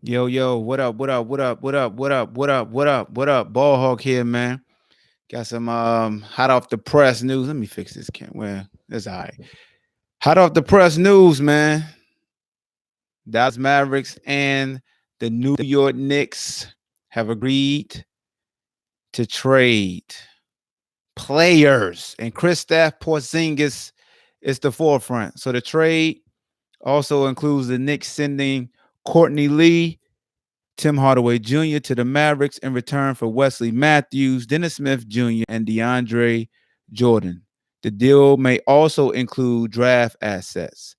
Yo, what up? What up? What up? What up? What up? What up? What up? What up? Ball Hawk here, man. Got some hot off the press news. Let me fix this can. Well, that's all right. Hot off the press news, man. Dallas Mavericks and the New York Knicks have agreed to trade players, and Kristaps Porzingis is the forefront. So the trade also includes the Knicks sending Courtney Lee, Tim Hardaway Jr. to the Mavericks in return for Wesley Matthews, Dennis Smith Jr., and DeAndre Jordan. The deal may also include draft assets.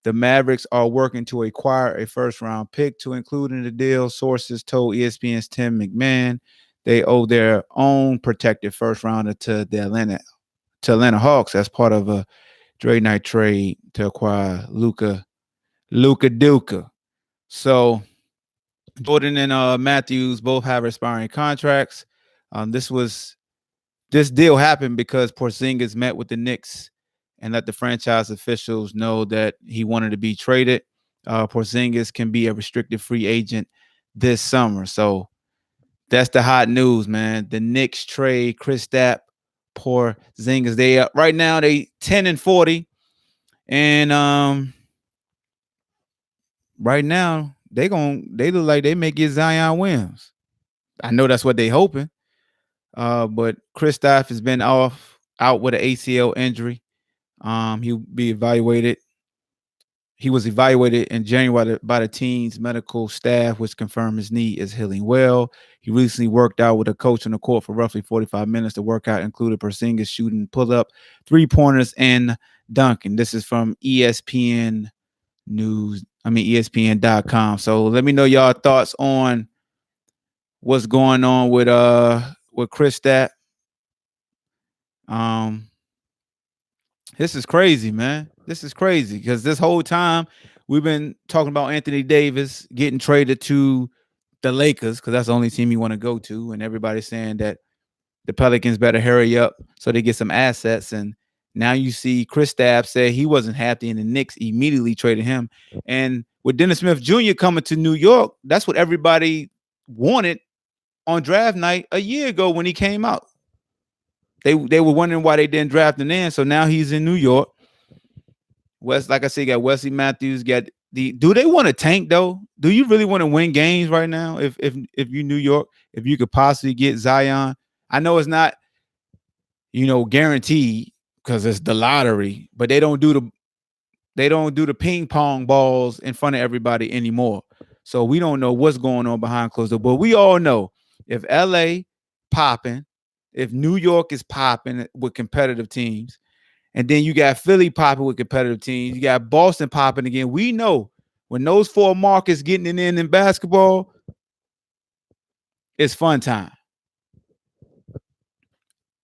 The Mavericks are working to acquire a first round pick to include in the deal, sources told ESPN's Tim McMahon. They owe their own protected first rounder to the Atlanta Hawks as part of a Dre Night trade to acquire Luka Duka. So Jordan and Matthews both have expiring contracts. Um, this was this deal happened because Porzingis met with the Knicks and let the franchise officials know that he wanted to be traded. Porzingis can be a restricted free agent this summer. So that's the hot news, man. The Knicks trade Kristaps Porzingis. They right now they 10-40, and right now they look like they may get Zion Williams. I know that's what they hoping. But Kristaps has been out with an ACL injury. He'll be evaluated. He was evaluated in January by the team's medical staff, which confirmed his knee is healing well. He recently worked out with a coach on the court for roughly 45 minutes. The workout included Porzingis shooting pull-up, three-pointers, and dunking. This is from ESPN News. ESPN.com. So let me know y'all thoughts on what's going on with Kristaps. Um, this is crazy, man. This is crazy because this whole time we've been talking about Anthony Davis getting traded to the Lakers because that's the only team you want to go to, and everybody's saying that the Pelicans better hurry up so they get some assets. And now you see Kristaps say he wasn't happy, and the Knicks immediately traded him. And with Dennis Smith Jr. coming to New York, that's what everybody wanted on draft night a year ago when he came out. They were wondering why they didn't draft him in. So now he's in New York. Like I said, got Wesley Matthews. Got the. Do they want to tank though? Do you really want to win games right now? If you New York, if you could possibly get Zion, I know it's not guaranteed because it's the lottery, but they don't do the ping pong balls in front of everybody anymore. So we don't know what's going on behind closed doors. But we all know if LA popping, if New York is popping with competitive teams, and then you got Philly popping with competitive teams, you got Boston popping again. We know when those four markets getting it in basketball, it's fun time.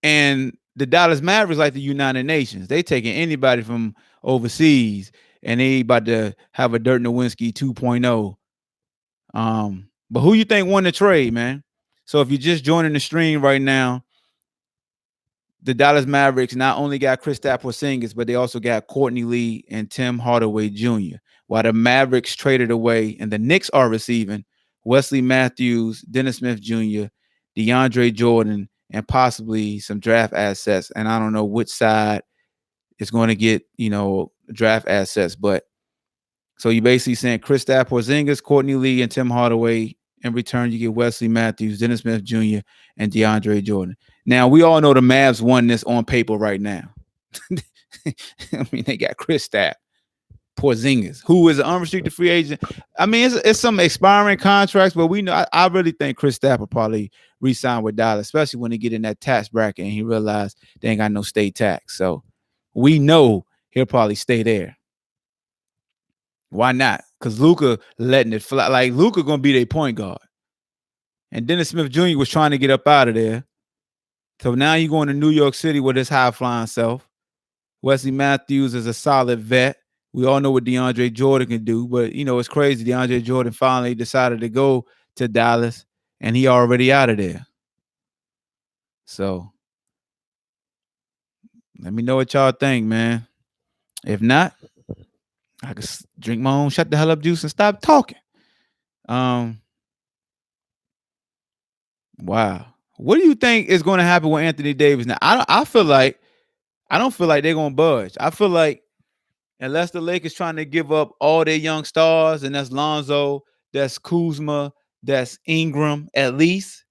And the Dallas Mavericks like the United Nations. They taking anybody from overseas, and they about to have a Dirk Nowitzki 2.0. But who you think won the trade, man? So if you're just joining the stream right now, the Dallas Mavericks not only got Kristaps Porzingis, but they also got Courtney Lee and Tim Hardaway Jr. While the Mavericks traded away, and the Knicks are receiving Wesley Matthews, Dennis Smith Jr., DeAndre Jordan, and possibly some draft assets. And I don't know which side is going to get, draft assets. But so you basically saying Kristaps Porzingis, Courtney Lee, and Tim Hardaway. In return, you get Wesley Matthews, Dennis Smith Jr., and DeAndre Jordan. Now, we all know the Mavs won this on paper right now. They got Kristaps Porzingis, who is an unrestricted free agent. It's some expiring contracts, but we know I really think Kristaps will probably re-sign with Dallas, especially when they get in that tax bracket and he realized they ain't got no state tax. So we know he'll probably stay there. Why not? Because Luka letting it fly. Like Luka gonna be their point guard. And Dennis Smith Jr. was trying to get up out of there. So now you're going to New York City with his high flying self. Wesley Matthews is a solid vet. We all know what DeAndre Jordan can do, but it's crazy. DeAndre Jordan finally decided to go to Dallas, and he already out of there. So let me know what y'all think, man. If not, I can drink my own shut the hell up juice and stop talking. Um, wow. What do you think is going to happen with Anthony Davis now? I don't feel like they're going to budge. I feel like unless the Lakers trying to give up all their young stars, and that's Lonzo, that's Kuzma, that's Ingram at least.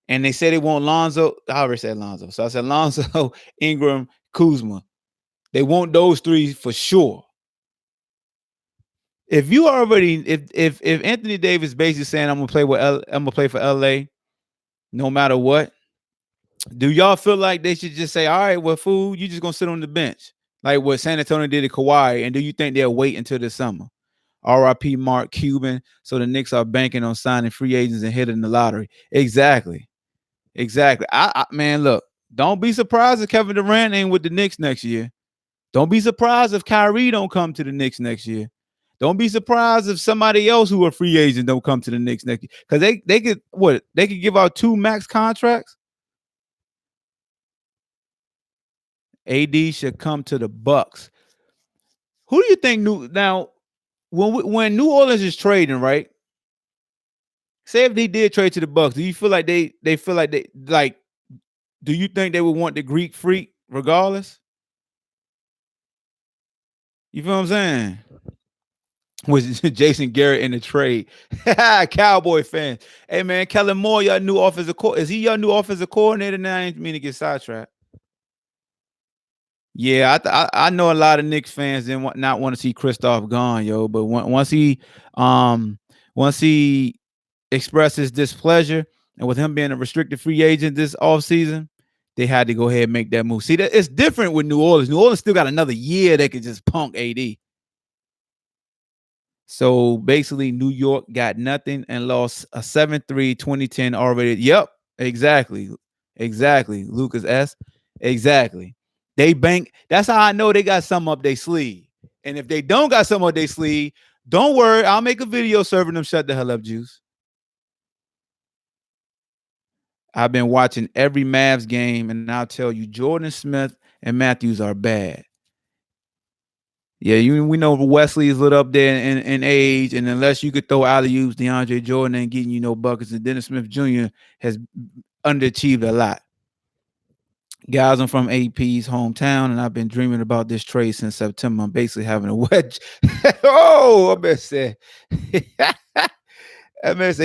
And they say they want Lonzo. I already said Lonzo. So I said Lonzo, Ingram, Kuzma. They want those three for sure. If you already, if Anthony Davis basically saying I'm gonna play for LA no matter what, do y'all feel like they should just say, all right, well, fool, you just gonna sit on the bench like what San Antonio did to Kawhi, and do you think they'll wait until the summer? RIP Mark Cuban. So the Knicks are banking on signing free agents and hitting the lottery. Exactly. Man, look, don't be surprised if Kevin Durant ain't with the Knicks next year. Don't be surprised if Kyrie don't come to the Knicks next year. Don't be surprised if somebody else who are free agents don't come to the Knicks next year. Because they could give out 2 max contracts. AD should come to the Bucks. Who do you think now when New Orleans is trading, right? Say if they did trade to the Bucks, do you feel like they feel like they like? Do you think they would want the Greek freak regardless? You feel what I'm saying? Was Jason Garrett in the trade? Cowboy fans. Hey man, Kellen Moore, your new offensive is he your new offensive coordinator now? I ain't mean to get sidetracked. Yeah, I know a lot of Knicks fans didn't not want to see Kristaps gone, yo. But um once he expresses displeasure, and with him being a restricted free agent this offseason, they had to go ahead and make that move. See, that it's different with New Orleans. New Orleans still got another year they could just punk AD. So basically, New York got nothing and lost a 7-3 2010 already. Yep, exactly. Exactly. Lucas S. Exactly. They bank. That's how I know they got something up their sleeve. And if they don't got something up their sleeve, don't worry. I'll make a video serving them shut the hell up juice. I've been watching every Mavs game, and I'll tell you, Jordan Smith and Matthews are bad. Yeah, we know Wesley is lit up there in age, and unless you could throw alley-oops, DeAndre Jordan ain't getting you no buckets, and Dennis Smith Jr. has underachieved a lot. Guys, I'm from AP's hometown, and I've been dreaming about this trade since September. I'm basically having a wet. I bet say, he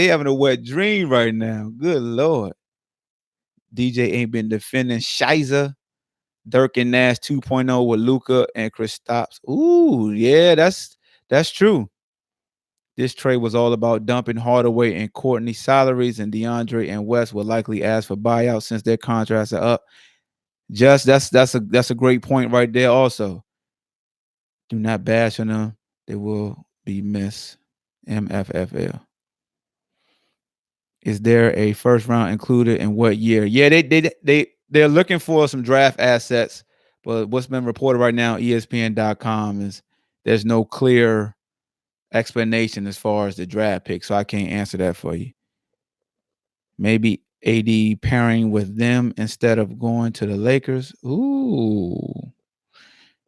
having a wet dream right now. Good Lord. DJ ain't been defending Shiza. Dirk and Nash 2.0 with Luka and Kristaps. Ooh, yeah, that's true. This trade was all about dumping Hardaway and Courtney salaries, and DeAndre and West will likely ask for buyouts since their contracts are up. Just that's a great point right there. Also, do not bash on them; they will be missed. MFFL. Is there a first round included in what year? Yeah, they're looking for some draft assets, but what's been reported right now, ESPN.com, is there's no clear explanation as far as the draft pick, so I can't answer that for you. Maybe AD pairing with them instead of going to the Lakers. Ooh.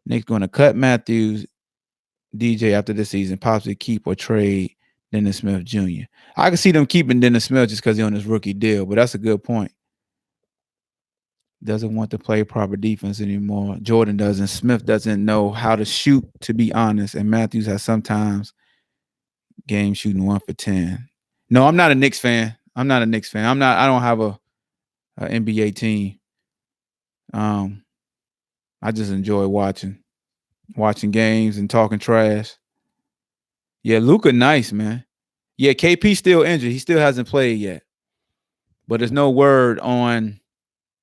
Nick's going to cut Matthews, DJ after this season, possibly keep or trade Dennis Smith Jr. I can see them keeping Dennis Smith just because he's on his rookie deal, but that's a good point. Doesn't want to play proper defense anymore. Jordan doesn't. Smith doesn't know how to shoot, to be honest. And Matthews has sometimes game shooting 1 for 10. No, I'm not a Knicks fan. I don't have a NBA team. I just enjoy watching games and talking trash. Yeah, Luka nice, man. Yeah, KP still injured. He still hasn't played yet. But there's no word on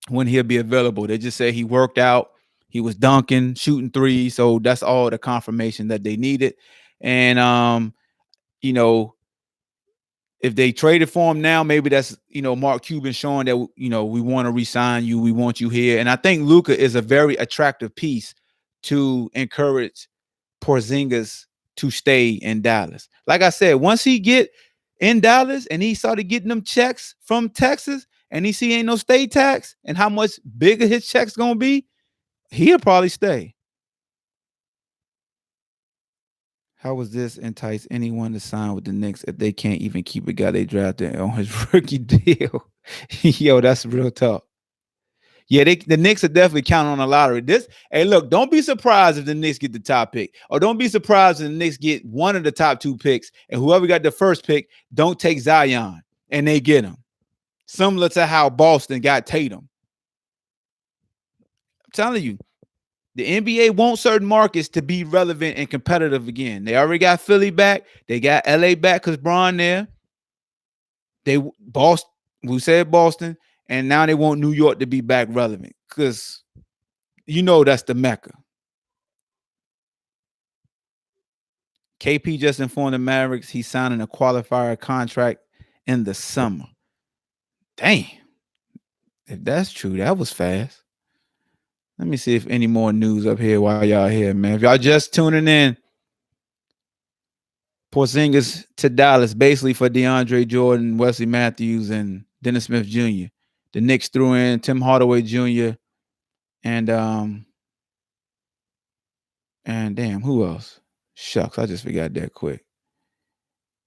when he'll be available. They just say he worked out. He was dunking, shooting threes. So that's all the confirmation that they needed. And if they traded for him now, maybe that's, Mark Cuban showing that, we want to re-sign you. We want you here. And I think Luka is a very attractive piece to encourage Porzingis to stay in Dallas. Like I said, once he get in Dallas and he started getting them checks from Texas and he see ain't no state tax and how much bigger his check's going to be, he'll probably stay. How was this entice anyone to sign with the Knicks if they can't even keep a guy they drafted on his rookie deal? Yo, that's real talk. Yeah, the Knicks are definitely counting on the lottery. Hey, look, don't be surprised if the Knicks get the top pick, or don't be surprised if the Knicks get one of the top two picks, and whoever got the first pick don't take Zion, and they get him. Similar to how Boston got Tatum. I'm telling you, the NBA wants certain markets to be relevant and competitive again. They already got Philly back. They got LA back because Bron there. Boston, we said Boston, and now they want New York to be back relevant because that's the Mecca. KP just informed the Mavericks he's signing a qualifier contract in the summer. Dang. If that's true, that was fast. Let me see if any more news up here while y'all here, man. If y'all just tuning in, Porzingis to Dallas, basically for DeAndre Jordan, Wesley Matthews, and Dennis Smith Jr. The Knicks threw in Tim Hardaway Jr. and damn, who else? Shucks, I just forgot that quick.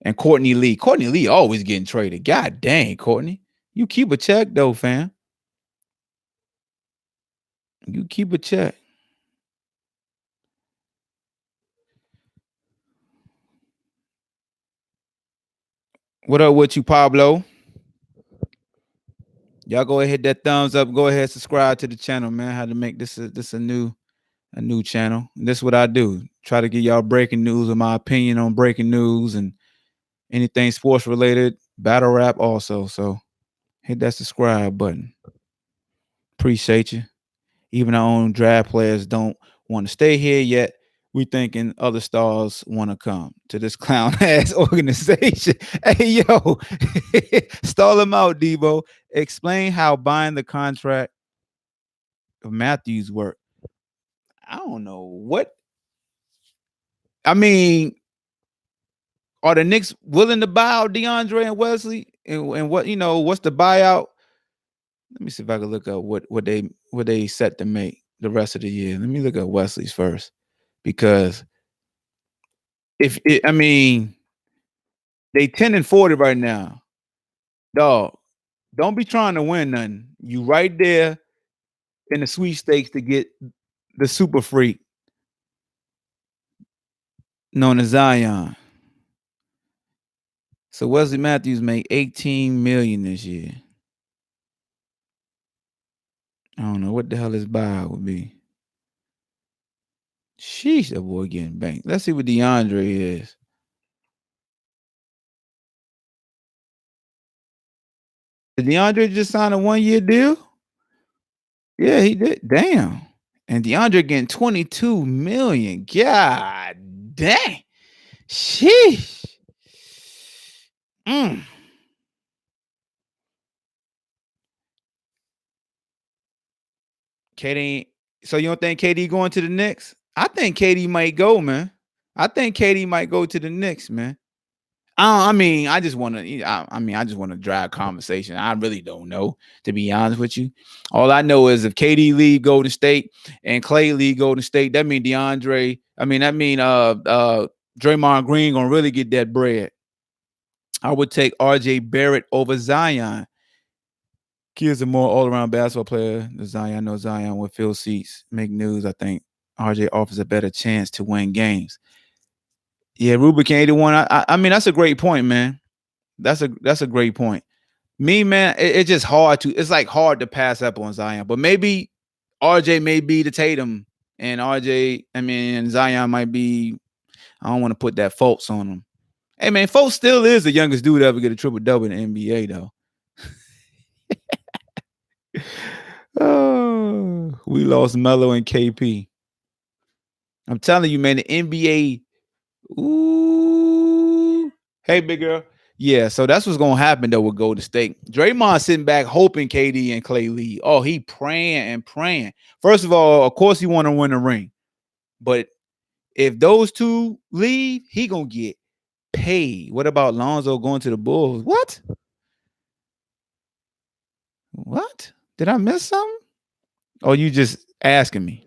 And Courtney Lee. Courtney Lee always getting traded. God dang, Courtney. You keep a check though, fam. You keep a check. What up with you, Pablo? Y'all go ahead, hit that thumbs up. Go ahead, subscribe to the channel, man. How to make this a new channel. And this is what I do. Try to give y'all breaking news or my opinion on breaking news and anything sports related, battle rap also. So hit that subscribe button. Appreciate you. Even our own draft players don't want to stay here yet. We thinking other stars want to come to this clown ass organization. Hey, yo, stall them out, Debo. Explain how buying the contract of Matthews worked. I don't know what. I mean, are the Knicks willing to buy out DeAndre and Wesley? And what what's the buyout? Let me see if I can look up what they set to make the rest of the year. Let me look at Wesley's first, because they 10-40 right now. Dog, don't be trying to win nothing. You right there in the sweepstakes to get the super freak known as Zion. So Wesley Matthews made $18 million this year. I don't know what the hell his buyout would be. Sheesh, that boy getting banked. Let's see what DeAndre is. Did DeAndre just sign a 1-year deal? Yeah, he did. Damn. And DeAndre getting $22 million. God dang. Sheesh. KD. So you don't think KD going to the Knicks? I think KD might go, man. I think KD might go to the Knicks, man. I just want to. I just want to drive conversation. I really don't know, to be honest with you. All I know is if KD leave Golden State and Clay leave Golden State, that mean DeAndre. Draymond Green gonna really get that bread. I would take RJ Barrett over Zion. Kid's a more all-around basketball player than Zion. I know Zion will fill seats, make news. I think RJ offers a better chance to win games. Yeah, Rubik 81. I mean, that's a great point, man. That's a great point. Me, man, it's just hard to. It's like hard to pass up on Zion, but maybe RJ may be the Tatum, and Zion might be. I don't want to put that faults on him. Hey, man, Fultz still is the youngest dude to ever get a triple double in the NBA, though. Oh, we lost Melo and KP. I'm telling you, man, the NBA. Ooh. Hey, big girl. Yeah, so that's what's gonna happen though with Golden State. Draymond sitting back hoping KD and Clay leave. Oh, he praying and praying. First of all, of course he want to win a ring, but if those two leave, he gonna get paid. What about Lonzo going to the Bulls? What? What? Did I miss something? Oh, you just asking me.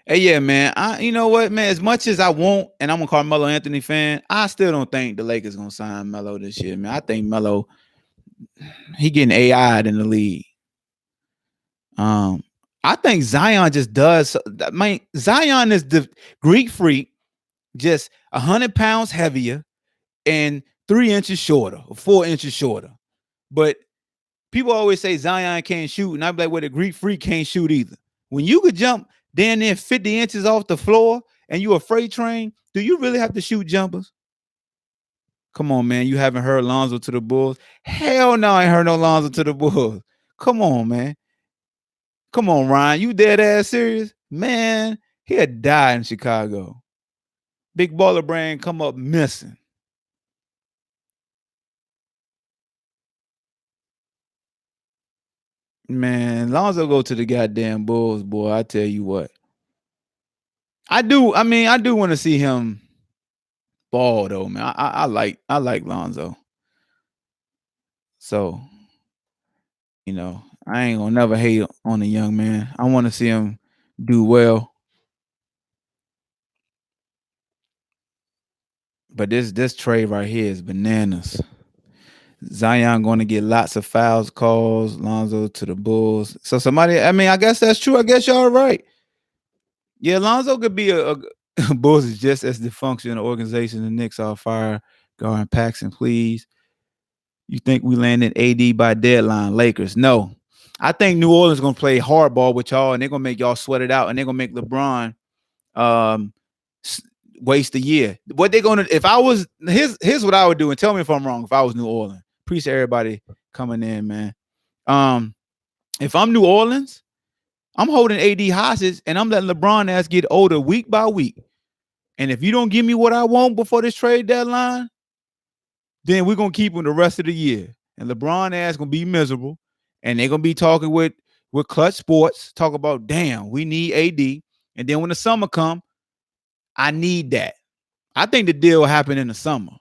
Hey, yeah, man. You know what, man? As much as I want, and I'm a Carmelo Anthony fan, I still don't think the Lakers gonna sign Melo this year, man. I think Melo, he getting AI'd in the league. Um, I think Zion just does. I mean, Zion is the Greek freak, just 100 pounds heavier and 3 inches shorter, or 4 inches shorter. But people always say Zion can't shoot, and I'm like, well, the Greek freak can't shoot either. When you could jump down there 50 inches off the floor and you a freight train, do you really have to shoot jumpers? Come on, man. You haven't heard Lonzo to the Bulls? Hell no, I ain't heard no Lonzo to the Bulls. Come on, man. Come on, Ryan. You dead ass serious? Man, he'd die in Chicago. Big baller brain come up missing. Man, Lonzo go to the goddamn Bulls, boy. I tell you what. I do. I mean, I do want to see him ball though, man. I like Lonzo. So, I ain't gonna never hate on the young man. I want to see him do well. But this trade right here is bananas. Zion going to get lots of fouls calls. Lonzo to the Bulls. So somebody, I mean, I guess that's true. I guess y'all right. Yeah, Lonzo could be a Bulls is just as dysfunctional organization. The Knicks are fire. Guarding Paxson, please. You think we landed AD by deadline? Lakers. No. I think New Orleans going to play hardball with y'all, and they're going to make y'all sweat it out, and they're going to make LeBron um, waste a year. What they going to, if I was, here's what I would do, and tell me if I'm wrong, if I was New Orleans. Appreciate everybody coming in, man. If I'm New Orleans, I'm holding AD hostage, and I'm letting LeBron ass get older week by week. And if you don't give me what I want before this trade deadline, then we're gonna keep him the rest of the year. And LeBron ass gonna be miserable. And they're gonna be talking with Clutch Sports, talk about damn, we need AD. And then when the summer come, I need that. I think the deal will happen in the summer.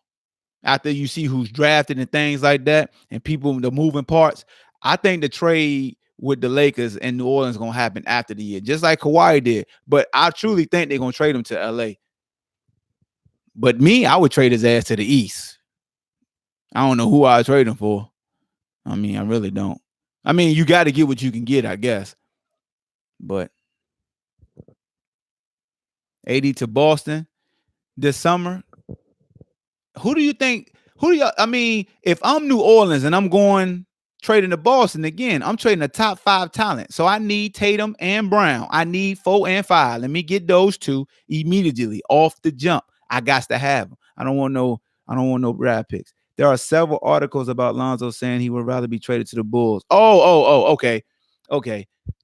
After you see who's drafted and things like that, and people, the moving parts. I think the trade with the Lakers and New Orleans is gonna happen after the year, just like Kawhi did. But I truly think they're gonna trade him to LA. But me, I would trade his ass to the East. I don't know who I'd trade him for. I mean, I really don't. I mean, you got to get what you can get, I guess. But AD to Boston this summer. Who do you think? Who do y'all? I mean, if I'm New Orleans and I'm going trading to Boston again, I'm trading a top 5 talent. So I need Tatum and Brown. I need 4 and 5. Let me get those two immediately off the jump. I got to have them. I don't want no draft picks. There are several articles about Lonzo saying he would rather be traded to the Bulls. Okay.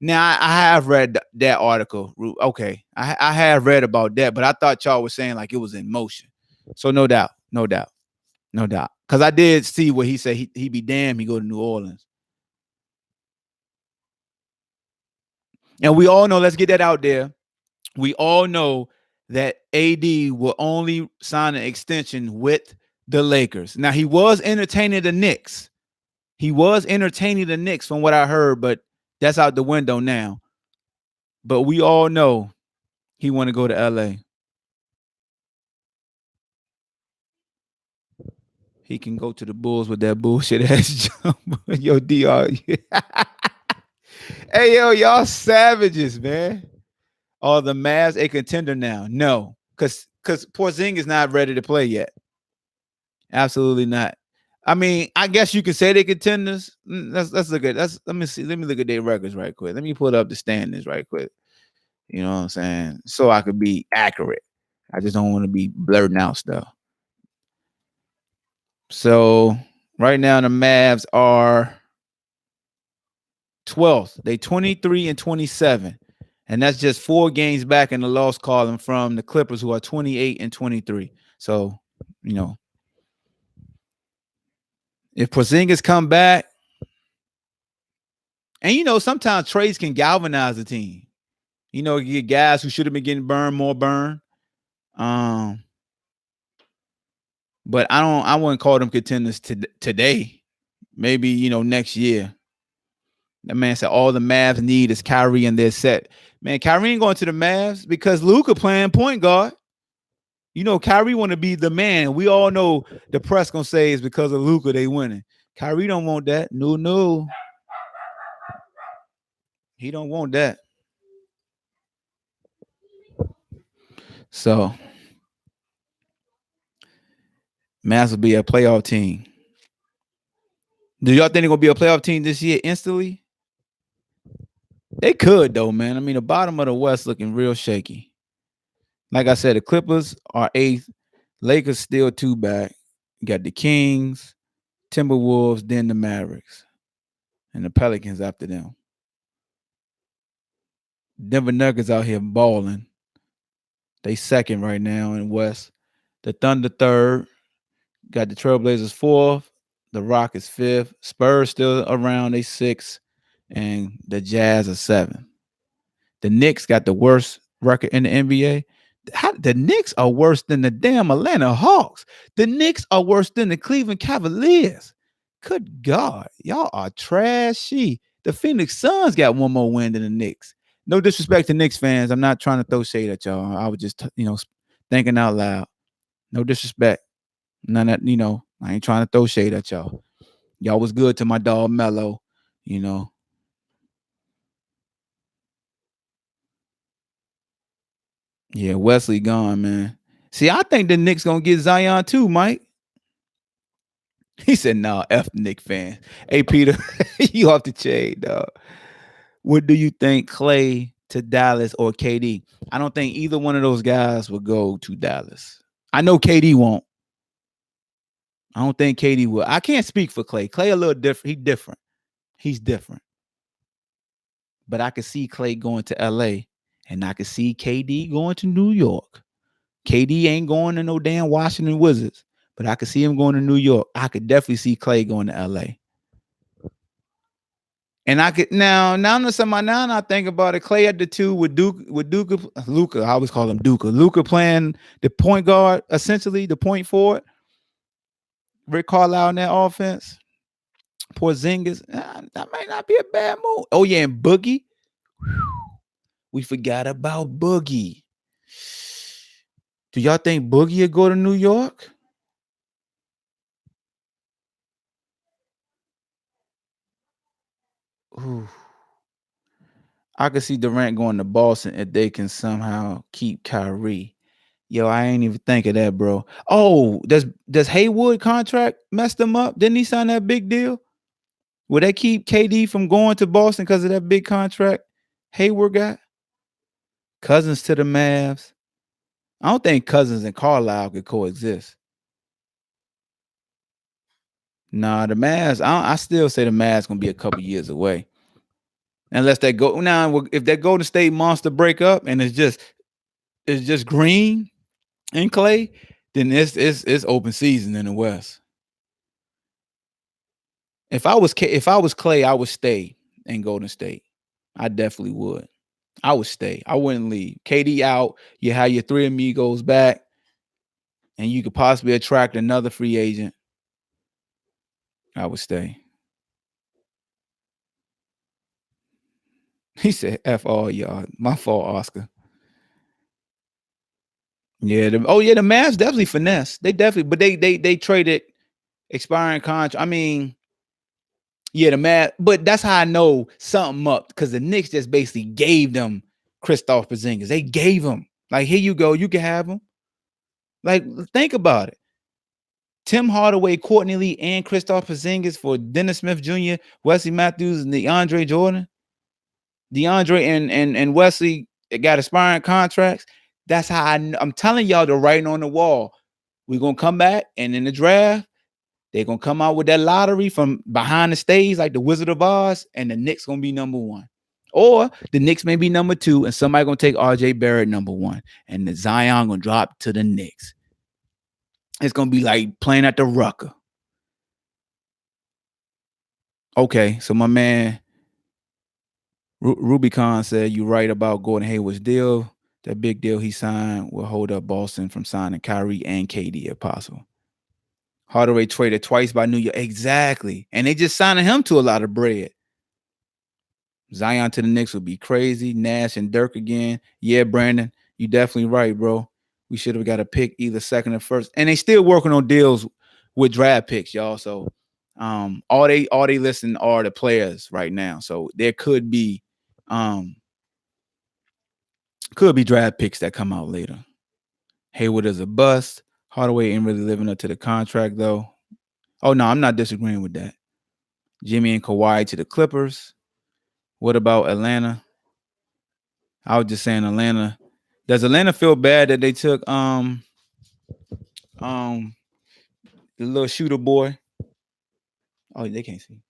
Now I have read that article. Okay, I have read about that, but I thought y'all were saying like it was in motion. So no doubt. Because I did see what he said. He be damned he go to New Orleans. And we all know, let's get that out there. We all know that AD will only sign an extension with the Lakers. Now, he was entertaining the Knicks. From what I heard, but that's out the window now. But we all know he want to go to LA. He can go to the Bulls with that bullshit ass jump. Yo, DR. Hey, yo, y'all savages, man. Are the Mavs a contender now? No, because Porzingis is not ready to play yet. Absolutely not. I mean, I guess you could say they contenders. Let's look at let me see. Let me look at their records right quick. Let me put up the standings right quick. You know what I'm saying? So I could be accurate. I just don't want to be blurting out stuff. So right now the Mavs are 12th. They 23 and 27. And that's just 4 games back in the loss column from the Clippers, who are 28 and 23. So, if Porzingis come back, and sometimes trades can galvanize the team. You get guys who should have been getting burned more burn. But I wouldn't call them contenders today. Maybe, next year. That man said all the Mavs need is Kyrie and they're set. Man, Kyrie ain't going to the Mavs because Luka playing point guard. You know, Kyrie want to be the man. We all know the press gonna say it's because of Luka they winning. Kyrie don't want that. No. He don't want that. So, Mavs will be a playoff team. Do y'all think they're gonna be a playoff team this year instantly? They could though, man. I mean, the bottom of the West looking real shaky. Like I said, the Clippers are 8th. Lakers still 2 back. You got the Kings, Timberwolves, then the Mavericks, and the Pelicans after them. Denver Nuggets out here balling. They 2nd right now in West. The Thunder 3rd. Got the Trailblazers 4th. The Rockets 5th. Spurs still around. They 6th. And the Jazz are 7th. The Knicks got the worst record in the NBA. The Knicks are worse than the damn Atlanta Hawks. The Knicks are worse than the Cleveland Cavaliers. Good God. Y'all are trashy. The Phoenix Suns got one more win than the Knicks. No disrespect to Knicks fans. I'm not trying to throw shade at y'all. I was just, thinking out loud. No disrespect. None of, I ain't trying to throw shade at y'all. Y'all was good to my dog Melo, Yeah, Wesley gone, man. See, I think the Knicks gonna get Zion too, Mike. He said, "Nah, F Knick fans." Hey, Peter, you off the chain, dog. What do you think, Clay to Dallas or KD? I don't think either one of those guys will go to Dallas. I know KD won't. I don't think KD will. I can't speak for Clay. Clay a little different. He's different. But I could see Clay going to LA, and I could see KD going to New York. KD ain't going to no damn Washington Wizards, but I could see him going to New York. I could definitely see Clay going to LA. And I could now I think about it. Clay at the 2 with Luka. I always call him Duka. Luka playing the point guard, essentially the point forward. Rick Carlisle in that offense. Porzingis, that might not be a bad move. Oh yeah, and Boogie. We forgot about Boogie. Do y'all think Boogie will go to New York? Ooh. I could see Durant going to Boston if they can somehow keep Kyrie. Yo, I ain't even think of that, bro. Oh, does Haywood contract mess them up? Didn't he sign that big deal? Will they keep KD from going to Boston because of that big contract Hayward got? Cousins to the Mavs. I don't think Cousins and Carlisle could coexist. Nah, the Mavs, I still say the Mavs gonna be a couple years away. Unless they go now, if that Golden State monster break up and it's just Green and Clay, then it's open season in the West. If I was Clay, I would stay in Golden State. I definitely would. I would stay. I wouldn't leave. KD out. You have your 3 amigos back, and you could possibly attract another free agent. I would stay. He said, "F all y'all." My fault, Oscar. Yeah. The Mavs definitely finesse. They definitely, but they traded expiring contract. I mean, yeah, the Mavs, but that's how I know something up because the Knicks just basically gave them Kristaps Porzingis. They gave him like, here you go, you can have him. Like, think about it. Tim Hardaway, Courtney Lee, and Kristaps Porzingis for Dennis Smith Jr., Wesley Matthews, and DeAndre Jordan. DeAndre and Wesley got aspiring contracts. That's how I'm telling y'all the writing on the wall. We're gonna come back, and in the draft, they're gonna come out with that lottery from behind the stage, like the Wizard of Oz, and the Knicks gonna be number 1. Or the Knicks may be number 2, and somebody gonna take RJ Barrett number 1, and the Zion gonna drop to the Knicks. It's gonna be like playing at the Rucker. Okay, so my man Rubicon said you're right about Gordon Hayward's deal. That big deal he signed will hold up Boston from signing Kyrie and KD if possible. Hardaway traded twice by New York. Exactly. And they just signing him to a lot of bread. Zion to the Knicks would be crazy. Nash and Dirk again. Yeah, Brandon, you definitely right, bro. We should have got a pick either second or first. And they still working on deals with draft picks, y'all. So all they listen are the players right now. So there could be draft picks that come out later. Hayward is a bust. Hardaway ain't really living up to the contract though. Oh no, I'm not disagreeing with that. Jimmy and Kawhi to the Clippers. What about Atlanta? I was just saying Atlanta. Does Atlanta feel bad that they took the little shooter boy? Oh, they can't see.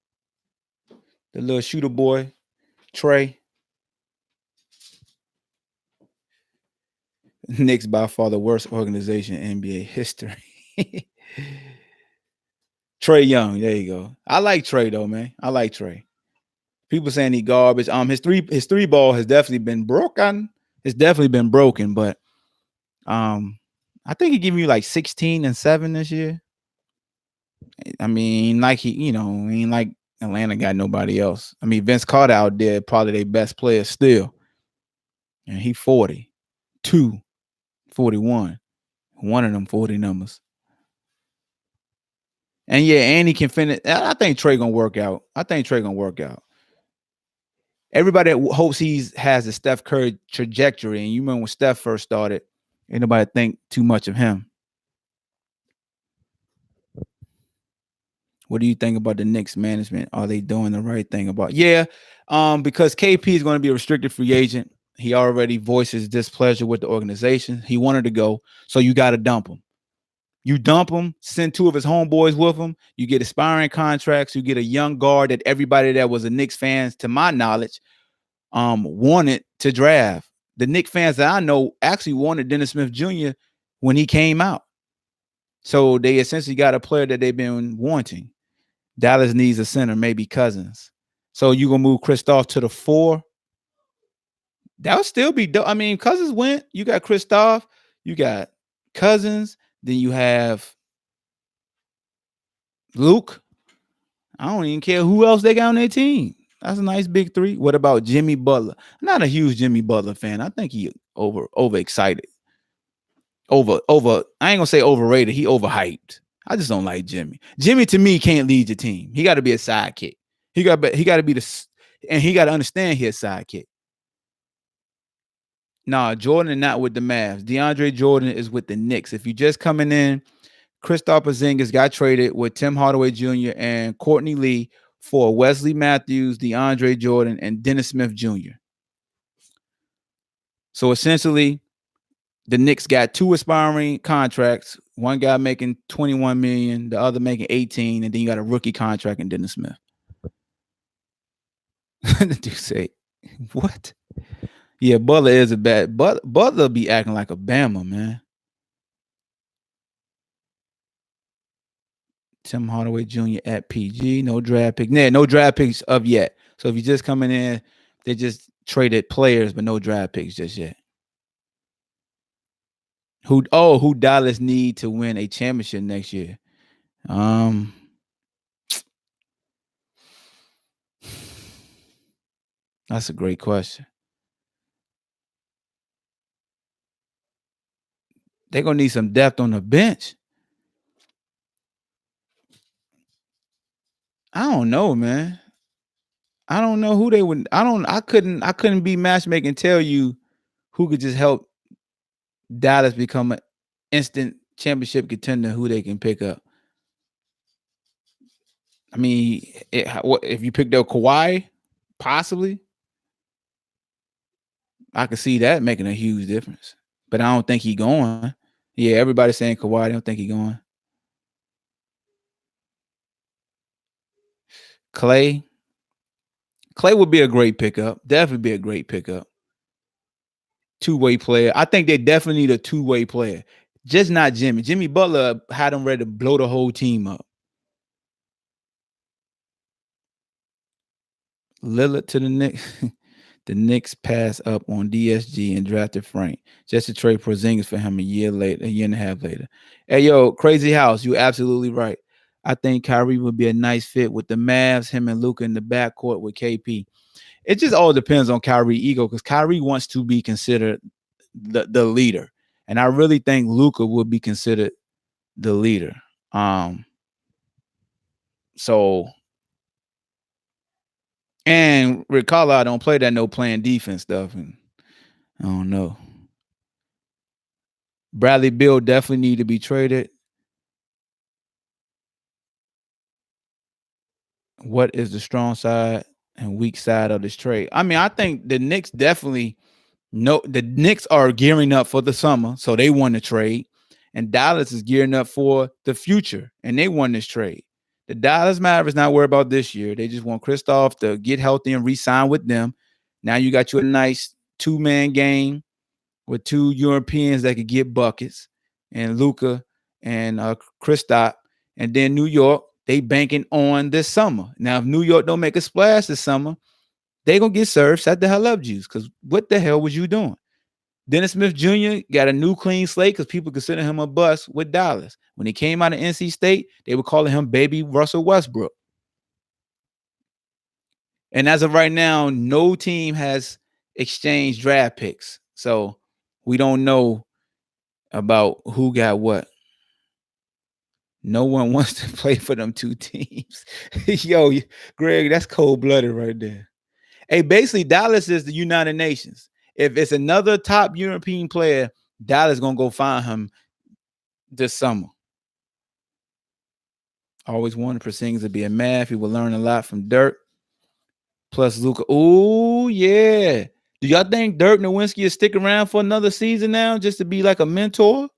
The little shooter boy, Trey. Knicks by far the worst organization in NBA history. Trey Young, there you go. I like Trey though, man. I like Trey. People saying he garbage. His three ball has definitely been broken. It's definitely been broken, but I think he gave you like 16 and 7 this year. I mean, like ain't like Atlanta got nobody else. I mean, Vince Carter out there, probably their best player still. And he 40, 2, 41. One of them 40 numbers. And yeah, and he can finish. I think Trey gonna work out. Everybody hopes has a Steph Curry trajectory. And you remember when Steph first started, ain't nobody think too much of him. What do you think about the Knicks management? Are they doing the right thing about? Yeah, because KP is going to be a restricted free agent. He already voices displeasure with the organization. He wanted to go, so you got to dump him. You dump him, send 2 of his homeboys with him. You get expiring contracts. You get a young guard that everybody that was a Knicks fans, to my knowledge, wanted to draft. The Knicks fans that I know actually wanted Dennis Smith Jr. when he came out. So they essentially got a player that they've been wanting. Dallas needs a center, maybe Cousins. So you gonna move Kristaps to the 4? That would still be dope. I mean, Cousins went. You got Kristaps, you got Cousins, then you have Luke. I don't even care who else they got on their team. That's a nice big 3. What about Jimmy Butler? I'm not a huge Jimmy Butler fan. I think he overexcited. I ain't gonna say overrated. He overhyped. I just don't like Jimmy. Jimmy to me can't lead your team. He got to be a sidekick. He got to be and he got to understand he's a sidekick. Nah, Jordan not with the Mavs. DeAndre Jordan is with the Knicks. If you just coming in, Kristaps Porzingis got traded with Tim Hardaway Jr. and Courtney Lee for Wesley Matthews, DeAndre Jordan, and Dennis Smith Jr. So essentially, the Knicks got 2 aspiring contracts. One guy making $21 million, the other making 18, and then you got a rookie contract in Dennis Smith. The dude say, what? Yeah, Butler is a bad. Butler be acting like a Bama, man. Tim Hardaway Jr. at PG. No draft pick. Yeah, no draft picks of yet. So if you're just coming in, they just traded players, but no draft picks just yet. Who Dallas need to win a championship next year? That's a great question. They're gonna need some depth on the bench. I don't know, man. I don't know who they would. I couldn't be matchmaking. Tell you who could just help Dallas become an instant championship contender. Who they can pick up. I mean, if you picked up Kawhi, possibly, I could see that making a huge difference. But I don't think he going. Yeah, everybody's saying Kawhi. I don't think he going. Clay would be a great pickup. Definitely be a great pickup. Two-way player. I think they definitely need a two-way player. Just not Jimmy. Jimmy Butler had them ready to blow the whole team up. Lillard to the Knicks. The Knicks passed up on DSG and drafted Frank just to trade Porzingis for him a year and a half later. Hey, yo, Crazy House, you absolutely right. I think Kyrie would be a nice fit with the Mavs, him and Luka in the backcourt with KP. it just all depends on Kyrie ego because Kyrie wants to be considered the leader, and I really think Luka would be considered the leader. So and Rick Carlisle don't play that no playing defense stuff, and I don't know. Bradley Beal definitely need to be traded. What is the strong side and weak side of this trade? I mean, I think the Knicks definitely know the Knicks are gearing up for the summer, so they won the trade. And Dallas is gearing up for the future, and they won this trade. The Dallas Mavericks not worried about this year. They just want Kristaps to get healthy and re-sign with them. Now you got you a nice two-man game with two Europeans that could get buckets, and Luka and Kristaps, and then New York. They banking on this summer. Now, if New York don't make a splash this summer, they gonna get served. Shut the hell up, Juice. Because what the hell was you doing? Dennis Smith Jr. got a new clean slate because people consider him a bust with Dallas. When he came out of NC State, they were calling him baby Russell Westbrook. And as of right now, no team has exchanged draft picks. So we don't know about who got what. No one wants to play for them two teams. Yo, Greg, that's cold-blooded right there. Hey, basically, Dallas is the United Nations. If it's another top European player, Dallas gonna go find him this summer. Always wanted Porzingis to be a man. He will learn a lot from Dirk. Plus Luka. Oh, yeah. Do y'all think Dirk Nowitzki will stick around for another season now just to be like a mentor?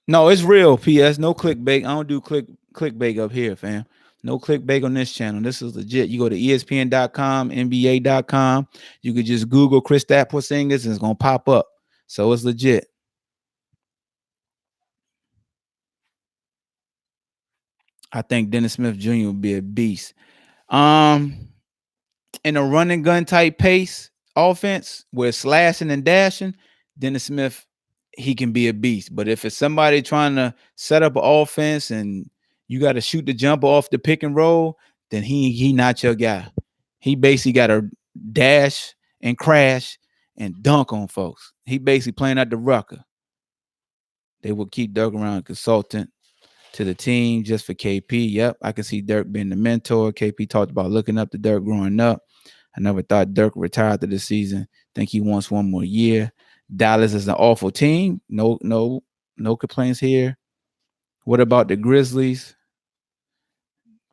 No, it's real, PS. No clickbait. I don't do clickbait up here, fam. No clickbait on this channel. This is legit. You go to ESPN.com, NBA.com. You could just Google Kristaps Porzingis and it's going to pop up. So it's legit. I think Dennis Smith Jr. will be a beast. In a run and gun type pace offense where slashing and dashing, Dennis Smith, he can be a beast. But if it's somebody trying to set up an offense and you got to shoot the jumper off the pick and roll, then he not your guy. He basically got to dash and crash and dunk on folks. He basically playing at the rucker. They will keep Dirk around consultant to the team just for KP. Yep, I can see Dirk being the mentor. KP talked about looking up to Dirk growing up. I never thought Dirk retired after this season. Think he wants one more year. Dallas is an awful team. No complaints here. What about the Grizzlies?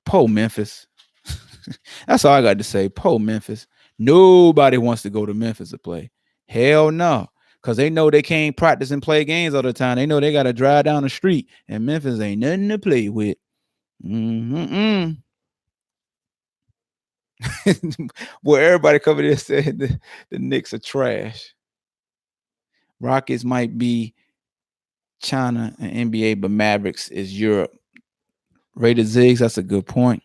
Po Memphis. That's all I got to say. Po Memphis. Nobody wants to go to Memphis to play. Hell no. Because they know they can't practice and play games all the time. They know they got to drive down the street. And Memphis ain't nothing to play with. Boy, everybody covered there said the Knicks are trash. Rockets might be China and NBA, but Mavericks is Europe. Rated Ziggs, that's a good point.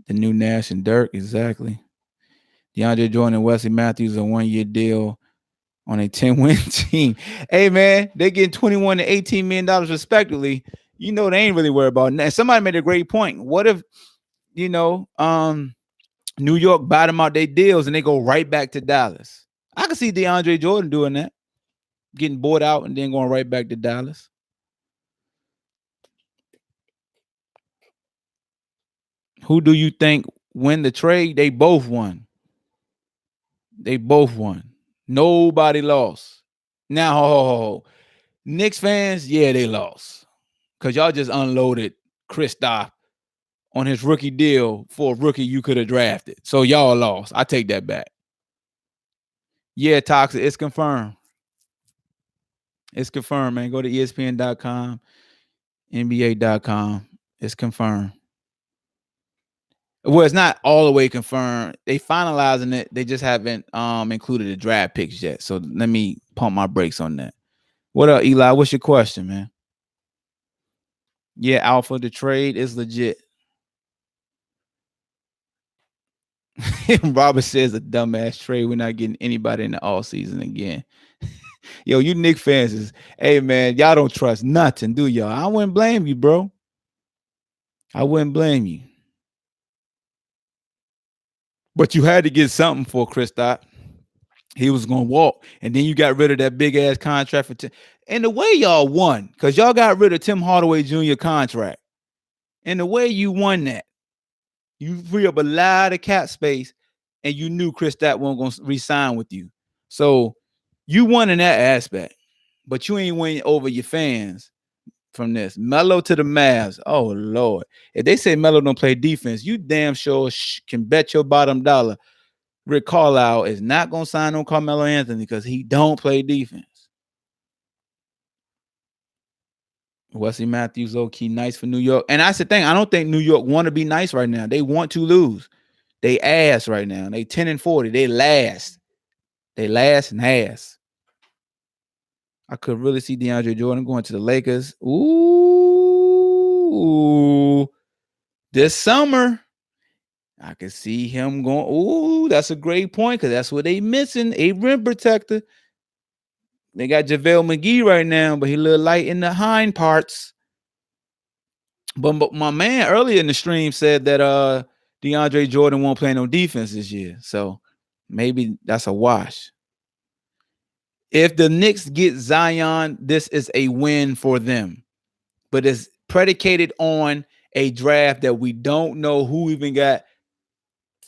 The new Nash and Dirk, exactly. DeAndre Jordan and Wesley Matthews a 1-year deal on a 10-win team. Hey, man, they getting $21 to $18 million respectively. You know they ain't really worried about that. Somebody made a great point. What if, New York bottom out their deals and they go right back to Dallas? I can see DeAndre Jordan doing that, getting bought out and then going right back to Dallas. Who do you think win the trade? They both won. Nobody lost. Now, Knicks fans, yeah, they lost. Because y'all just unloaded Kristaps on his rookie deal for a rookie you could have drafted. So y'all lost. I take that back. Yeah, Toxic, it's confirmed. It's confirmed, man. Go to ESPN.com, NBA.com. It's confirmed. Well, it's not all the way confirmed. They finalizing it. They just haven't included the draft picks yet. So let me pump my brakes on that. What up, Eli? What's your question, man? Yeah, Alpha, the trade is legit. Robert says a dumbass trade. We're not getting anybody in the all season again. Yo, you Knicks fans is, hey man, y'all don't trust nothing, do y'all? I wouldn't blame you, bro. I wouldn't blame you. But you had to get something for Kristaps. He was gonna walk, and then you got rid of that big ass contract for and the way y'all won, because y'all got rid of Tim Hardaway Jr. contract, and the way you won that, you free up a lot of cap space, and you knew Kristaps wasn't gonna re-sign with you, so you won in that aspect, but you ain't win over your fans from this. Melo to the Mavs. Oh Lord, if they say Melo don't play defense, you damn sure can bet your bottom dollar Rick Carlisle is not going to sign on Carmelo Anthony because he don't play defense. Wesley Matthews, low-key nice for New York. And that's the thing. I don't think New York want to be nice right now. They want to lose. They ass right now. They 10-40. They last. They last and ass. I could really see DeAndre Jordan going to the Lakers. Ooh. This summer, I could see him going. Ooh, that's a great point because that's what they missing. A rim protector. They got JaVale McGee right now, but he a little light in the hind parts. But my man earlier in the stream said that DeAndre Jordan won't play no defense this year. So maybe that's a wash. If the Knicks get Zion, this is a win for them. But it's predicated on a draft that we don't know who even got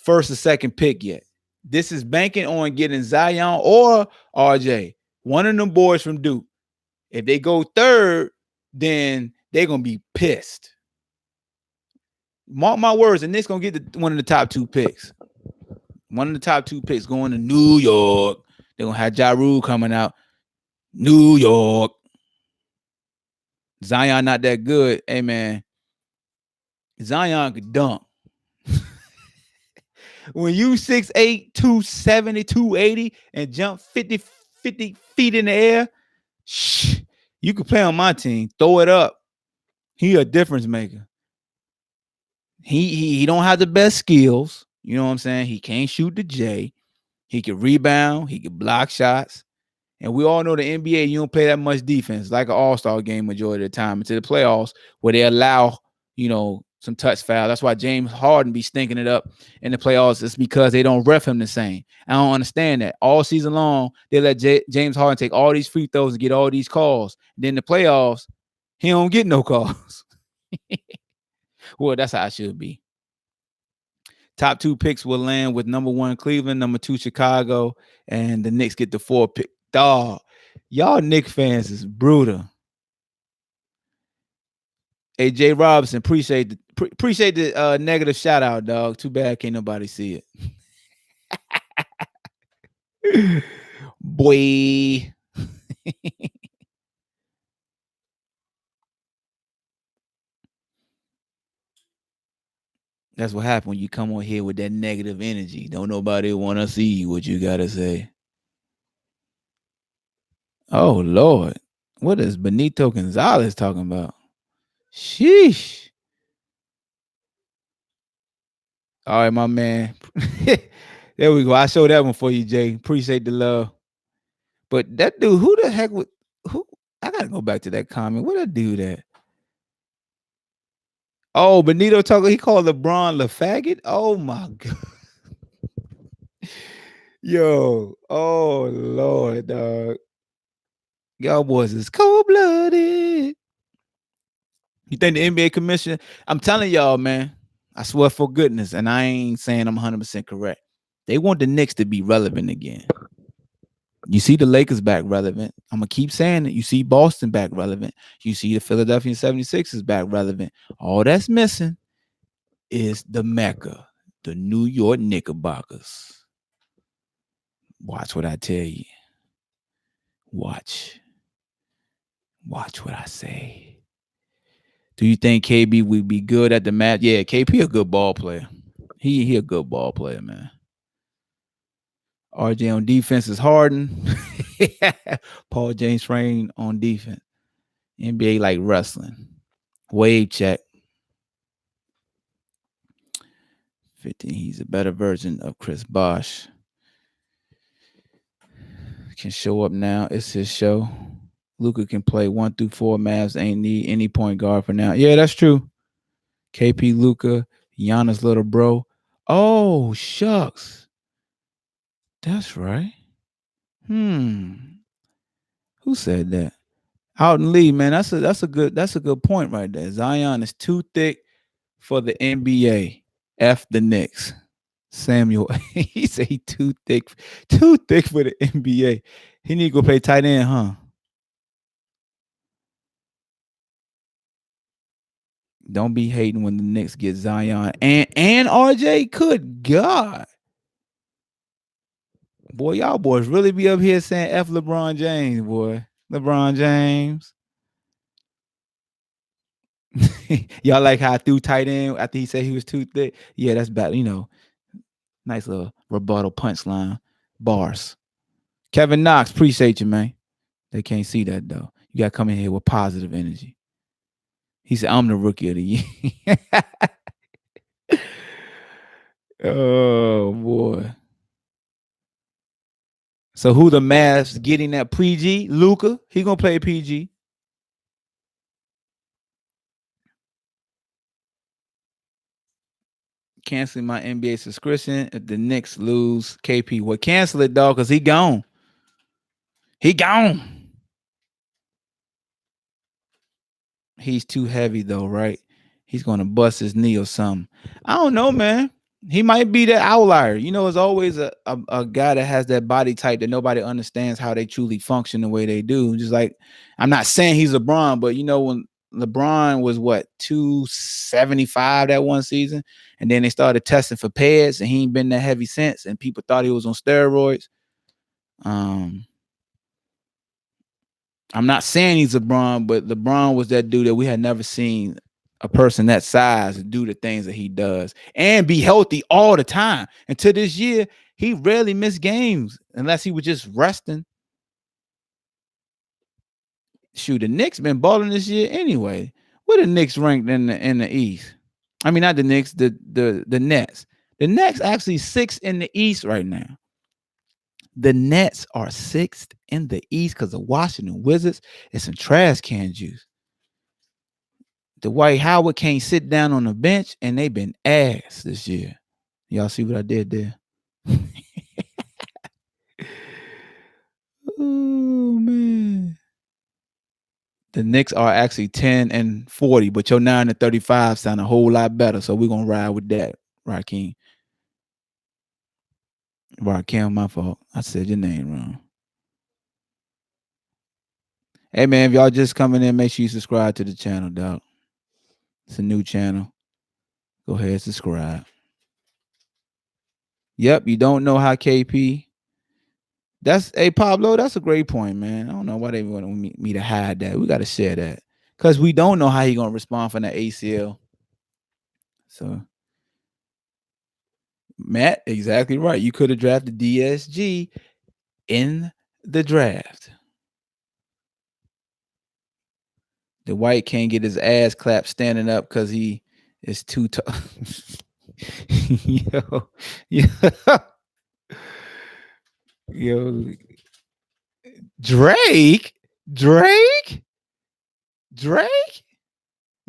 first or second pick yet. This is banking on getting Zion or RJ, one of them boys from Duke. If they go third, then they're going to be pissed. Mark my words, and Knicks going to get one of the top two picks. One of the top two picks going to New York. They're going to have Ja Rule coming out. New York. Zion not that good. Hey, man. Zion could dunk. When you 6'8", 270, 280, and jump 50 feet in the air, you can play on my team. Throw it up. He a difference maker. He don't have the best skills. You know what I'm saying? He can't shoot the J. He can rebound. He can block shots. And we all know the NBA, you don't play that much defense, like an all-star game majority of the time, into the playoffs where they allow, some touch foul. That's why James Harden be stinking it up in the playoffs. It's because they don't ref him the same. I don't understand that. All season long, they let James Harden take all these free throws and get all these calls. Then the playoffs, he don't get no calls. Well, that's how it should be. Top two picks will land with number 1 Cleveland, number 2 Chicago, and the Knicks get the 4 pick. Dog, y'all Knicks fans is brutal. Hey, Jay Robinson, appreciate the negative shout out, dog. Too bad can't nobody see it. Boy. That's what happened when you come on here with that negative energy. Don't nobody want to see what you got to say. Oh, Lord. What is Benito Gonzalez talking about? Sheesh. All right, my man. There we go. I showed that one for you, Jay. Appreciate the love. But that dude, who the heck would who? I gotta go back to that comment. What that dude at? Oh, Benito talking. He called LeBron the faggot. Oh my god. Yo. Oh Lord, dog. Y'all boys is cold-blooded. You think the NBA commission? I'm telling y'all, man. I swear for goodness, and I ain't saying I'm 100% correct. They want the Knicks to be relevant again. You see the Lakers back relevant. I'm going to keep saying it. You see Boston back relevant. You see the Philadelphia 76ers back relevant. All that's missing is the Mecca, the New York Knickerbockers. Watch what I tell you. Watch what I say. Do you think KB would be good at the match? Yeah, KP a good ball player. He a good ball player, man. RJ on defense is Harden. Paul James Frain on defense. NBA like wrestling. Wave check. 15. He's a better version of Chris Bosh. Can show up now. It's his show. Luka can play 1 through 4. Mavs ain't need any point guard for now. Yeah, that's true. KP, Luka, Giannis' little bro. Oh, shucks. That's right. Who said that? Houghton Lee, man. That's a good point right there. Zion is too thick for the NBA. F the Knicks. Samuel, he said he too thick for the NBA. He need to go play tight end, huh? Don't be hating when the Knicks get Zion and RJ. Good God. Boy, y'all boys really be up here saying F LeBron James, boy. LeBron James. Y'all like how I threw tight end after he said he was too thick? Yeah, that's bad. Nice little rebuttal punchline. Bars. Kevin Knox, appreciate you, man. They can't see that, though. You got to come in here with positive energy. He said, I'm the rookie of the year. Oh, boy. So who the Mavs getting that PG? Luka. He going to play PG. Canceling my NBA subscription if the Knicks lose KP. Well, cancel it, dog, because he gone. He gone. He's too heavy, though, right? He's going to bust his knee or something. I don't know, man. He might be that outlier. It's always a guy that has that body type that nobody understands how they truly function the way they do. Just like, I'm not saying he's LeBron, but when LeBron was 275 that one season, and then they started testing for pads, and he ain't been that heavy since, and people thought he was on steroids. I'm not saying he's LeBron, but LeBron was that dude that we had never seen a person that size do the things that he does and be healthy all the time. Until this year, he rarely missed games unless he was just resting. Shoot, the Knicks been balling this year anyway. Where the Knicks ranked in the East? I mean, not the Knicks, the Nets. The Nets actually 6th in the East right now. The Nets are 6th in the East because the Washington Wizards is some trash can juice. Dwight Howard can't sit down on the bench, and they've been ass this year. Y'all see what I did there? Oh, man. The Knicks are actually 10-40, but your 9-35 sound a whole lot better, so we're going to ride with that, Raheem. Raheem, my fault. I said your name wrong. Hey, man, if y'all just coming in, make sure you subscribe to the channel, dog. It's a new channel. Go ahead, subscribe. Yep, you don't know how KP. Hey, Pablo, that's a great point, man. I don't know why they want me to hide that. We got to share that because we don't know how he's going to respond from that ACL. So, Matt, exactly right. You could have drafted DSG in the draft. The White can't get his ass clapped standing up because he is too tough. Yo, Drake. You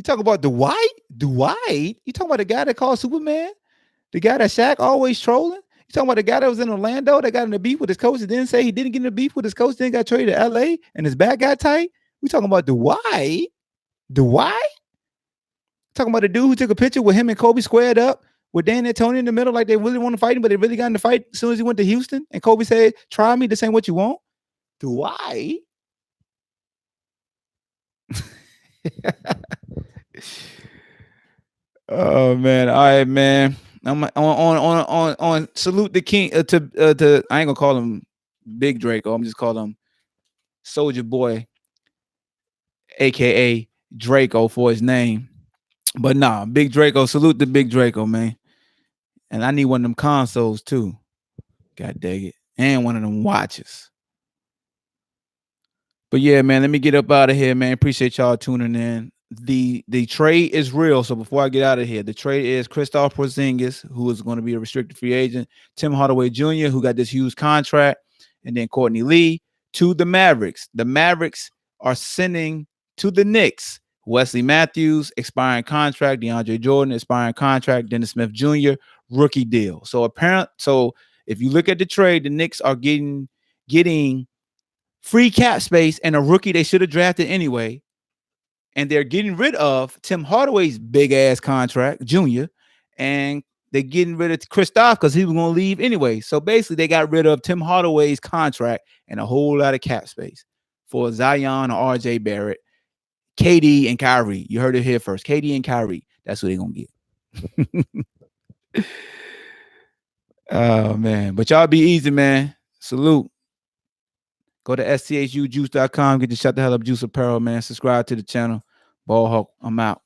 talk about Dwight? You talking about the guy that called Superman? The guy that Shaq always trolling? You talking about the guy that was in Orlando that got in a beef with his coach and didn't say he didn't get in a beef with his coach, then got traded to LA and his back got tight? We talking about Dwight? Talking about the dude who took a picture with him and Kobe squared up with Dan and Tony in the middle like they really want to fight him, but they really got in the fight as soon as he went to Houston and Kobe said, try me, this ain't what you want. Dwight? Oh, man. All right, man. I'm on salute the king to I ain't gonna call him Big Draco. I'm just calling him Soldier Boy, aka Draco for his name. But nah, Big Draco, salute the Big Draco, man. And I need one of them consoles too. God dang it. And one of them watches. But yeah, man, let me get up out of here, man. Appreciate y'all tuning in. The trade is real. So before I get out of here, the trade is Kristaps Porzingis, who is going to be a restricted free agent, Tim Hardaway Jr., who got this huge contract, and then Courtney Lee to the Mavericks. The Mavericks are sending to the Knicks Wesley Matthews, expiring contract. DeAndre Jordan, expiring contract. Dennis Smith Jr., rookie deal. So if you look at the trade, the Knicks are getting free cap space and a rookie they should have drafted anyway. And they're getting rid of Tim Hardaway's big ass contract, junior, and they're getting rid of Kristaps because he was going to leave anyway. So basically, they got rid of Tim Hardaway's contract and a whole lot of cap space for Zion or RJ Barrett, KD and Kyrie. You heard it here first. KD and Kyrie. That's what they're going to get. Oh, man. But y'all be easy, man. Salute. Go to sthjuice.com. Get the Shut the Hell Up Juice apparel, man. Subscribe to the channel. Ball Hawk, I'm out.